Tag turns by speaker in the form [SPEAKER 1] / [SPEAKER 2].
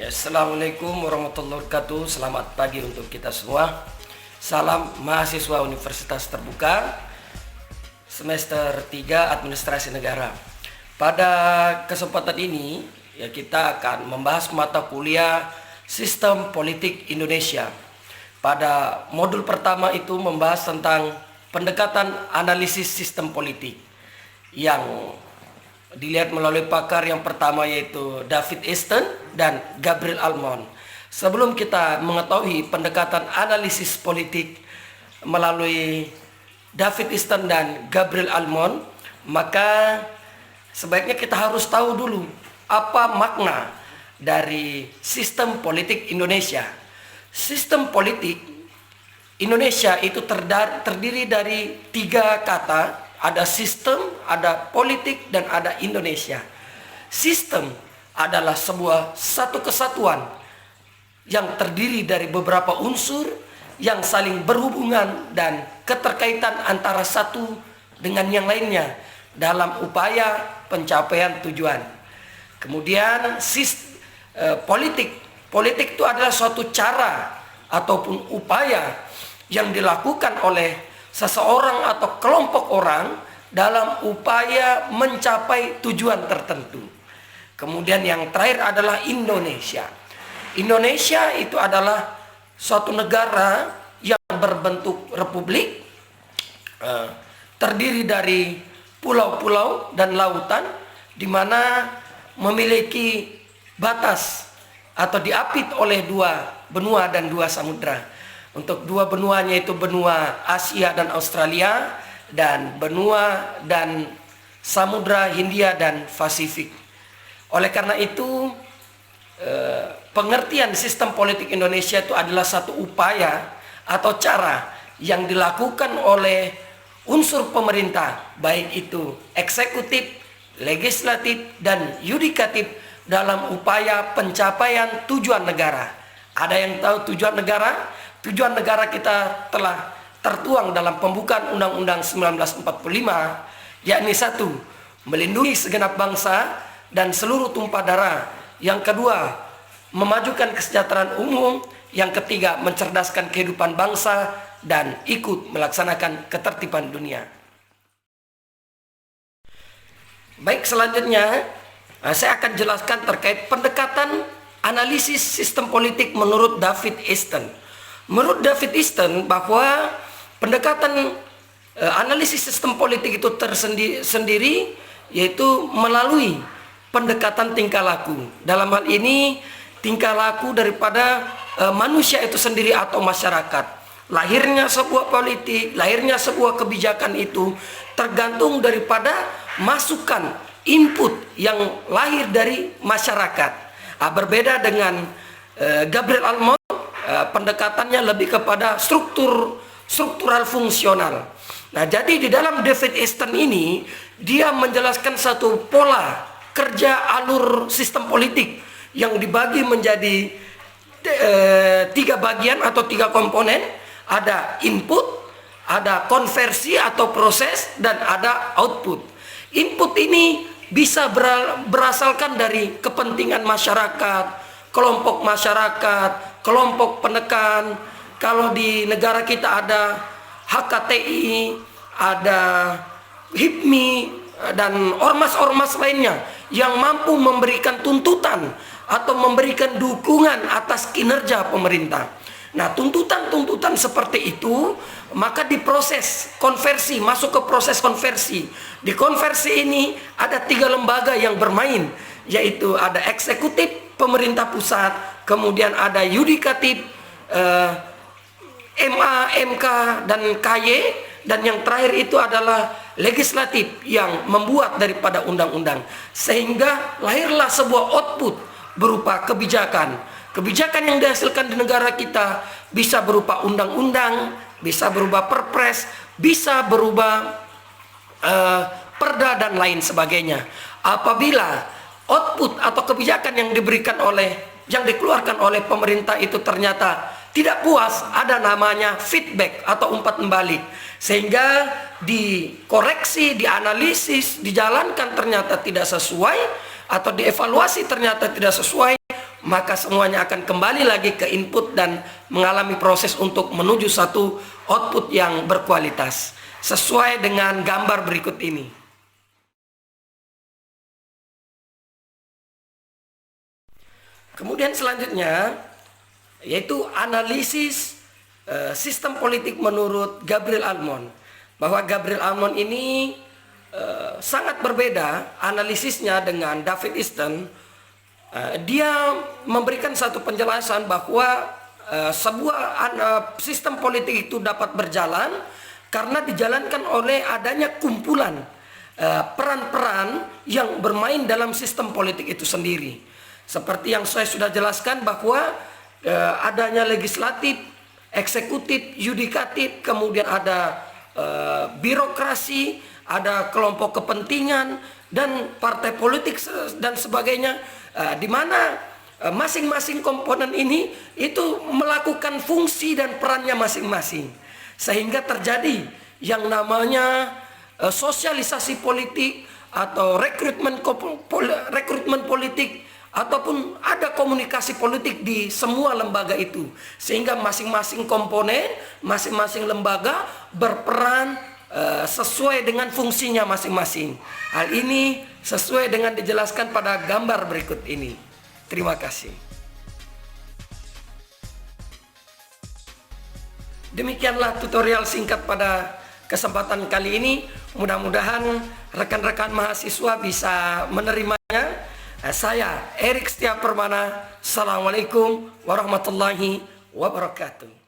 [SPEAKER 1] Ya, Assalamualaikum warahmatullahi wabarakatuh. Selamat pagi untuk kita semua. Salam mahasiswa Universitas Terbuka semester 3 Administrasi Negara. Pada kesempatan ini ya kita akan membahas mata kuliah Sistem Politik Indonesia. Pada modul pertama itu membahas tentang pendekatan analisis sistem politik yang dilihat melalui pakar yang pertama yaitu David Easton dan Gabriel Almond. Sebelum kita mengetahui pendekatan analisis politik melalui David Easton dan Gabriel Almond, maka sebaiknya kita harus tahu dulu apa makna dari sistem politik Indonesia. Sistem politik Indonesia itu terdiri dari 3 kata. Ada sistem, ada politik, dan ada Indonesia. Sistem adalah satu kesatuan yang terdiri dari beberapa unsur yang saling berhubungan dan keterkaitan antara satu dengan yang lainnya dalam upaya pencapaian tujuan. Kemudian politik itu adalah suatu cara ataupun upaya yang dilakukan oleh seseorang atau kelompok orang dalam upaya mencapai tujuan tertentu. Kemudian yang terakhir adalah Indonesia. Indonesia itu adalah suatu negara yang berbentuk republik, terdiri dari pulau-pulau dan lautan, di mana memiliki batas atau diapit oleh 2 benua dan 2 samudra. Untuk 2 benuanya itu benua Asia dan Australia, dan benua dan Samudra Hindia dan Pasifik. Oleh karena itu pengertian sistem politik Indonesia itu adalah satu upaya atau cara yang dilakukan oleh unsur pemerintah, baik itu eksekutif, legislatif, dan yudikatif dalam upaya pencapaian tujuan negara. Ada yang tahu tujuan negara? Tujuan negara kita telah tertuang dalam pembukaan Undang-Undang 1945, yakni 1. Melindungi segenap bangsa dan seluruh tumpah darah. Yang kedua, memajukan kesejahteraan umum. Yang ketiga, mencerdaskan kehidupan bangsa dan ikut melaksanakan ketertiban dunia. Baik, selanjutnya saya akan jelaskan terkait pendekatan analisis sistem politik menurut David Easton. Menurut David Easton bahwa pendekatan analisis sistem politik itu tersendiri yaitu melalui pendekatan tingkah laku. Dalam hal ini tingkah laku daripada manusia itu sendiri atau masyarakat. Lahirnya sebuah politik, lahirnya sebuah kebijakan itu tergantung daripada masukan input yang lahir dari masyarakat. Berbeda dengan Gabriel Almond, pendekatannya lebih kepada struktural fungsional. Nah, jadi di dalam David Easton ini dia menjelaskan satu pola kerja alur sistem politik yang dibagi menjadi 3 bagian atau 3 komponen. Ada input, ada konversi atau proses, dan ada output. Input ini bisa berasalkan dari kepentingan masyarakat, kelompok masyarakat, kelompok penekan. Kalau di negara kita ada HKTI, ada HIPMI, dan ormas-ormas lainnya yang mampu memberikan tuntutan atau memberikan dukungan atas kinerja pemerintah. Nah, tuntutan-tuntutan seperti itu maka diproses konversi, masuk ke proses konversi. Di konversi ini ada 3 lembaga yang bermain, yaitu ada eksekutif, pemerintah pusat, kemudian ada yudikatif, MA, MK, dan KY, dan yang terakhir itu adalah legislatif yang membuat daripada undang-undang. Sehingga lahirlah sebuah output berupa kebijakan. Kebijakan yang dihasilkan di negara kita bisa berupa undang-undang, bisa berubah perpres, bisa berubah perda, dan lain sebagainya. Apabila output atau kebijakan yang dikeluarkan oleh pemerintah itu ternyata tidak puas, ada namanya feedback atau umpan balik, sehingga dikoreksi, dianalisis, dijalankan ternyata tidak sesuai, atau dievaluasi ternyata tidak sesuai, maka semuanya akan kembali lagi ke input dan mengalami proses untuk menuju satu output yang berkualitas sesuai dengan gambar berikut ini. Kemudian selanjutnya yaitu analisis sistem politik menurut Gabriel Almond, bahwa Gabriel Almond ini sangat berbeda analisisnya dengan David Easton. Dia memberikan satu penjelasan bahwa sebuah sistem politik itu dapat berjalan karena dijalankan oleh adanya kumpulan peran-peran yang bermain dalam sistem politik itu sendiri. Seperti yang saya sudah jelaskan bahwa adanya legislatif, eksekutif, yudikatif, kemudian ada birokrasi, ada kelompok kepentingan dan partai politik dan sebagainya, di mana masing-masing komponen ini itu melakukan fungsi dan perannya masing-masing, sehingga terjadi yang namanya sosialisasi politik atau rekrutmen politik, ataupun ada komunikasi politik di semua lembaga itu, sehingga masing-masing komponen, masing-masing lembaga berperan sesuai dengan fungsinya masing-masing. Hal ini sesuai dengan dijelaskan pada gambar berikut ini. Terima kasih. Demikianlah tutorial singkat pada kesempatan kali ini. Mudah-mudahan rekan-rekan mahasiswa bisa menerimanya. Saya Erik Setia Permana. Assalamualaikum warahmatullahi wabarakatuh.